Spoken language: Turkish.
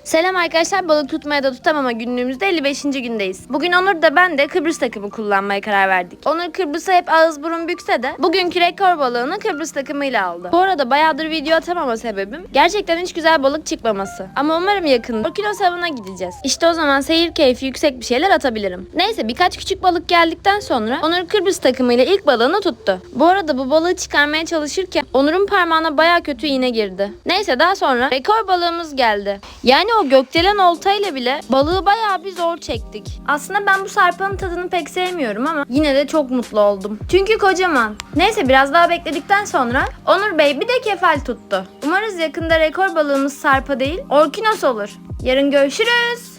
Selam arkadaşlar, balık tutmaya da tutamama günlüğümüzde 55. gündeyiz. Bugün Onur da ben de Kıbrıs takımı kullanmaya karar verdik. Onur Kıbrıs'a hep ağız burun bükse de bugünkü rekor balığını Kıbrıs takımıyla aldı. Bu arada bayağıdır video atamama sebebim gerçekten hiç güzel balık çıkmaması. Ama umarım yakında Orkinos avına gideceğiz. İşte o zaman seyir keyfi yüksek bir şeyler atabilirim. Neyse, birkaç küçük balık geldikten sonra Onur Kıbrıs takımıyla ilk balığını tuttu. Bu arada bu balığı çıkarmaya çalışırken Onur'un parmağına baya kötü iğne girdi. Neyse, daha sonra rekor balığımız geldi. Yani o gökdelen oltayla bile balığı bayağı bir zor çektik. Aslında ben bu sarpanın tadını pek sevmiyorum ama yine de çok mutlu oldum. Çünkü kocaman. Neyse, biraz daha bekledikten sonra Onur Bey bir de kefal tuttu. Umarız yakında rekor balığımız sarpa değil, orkinos olur. Yarın görüşürüz.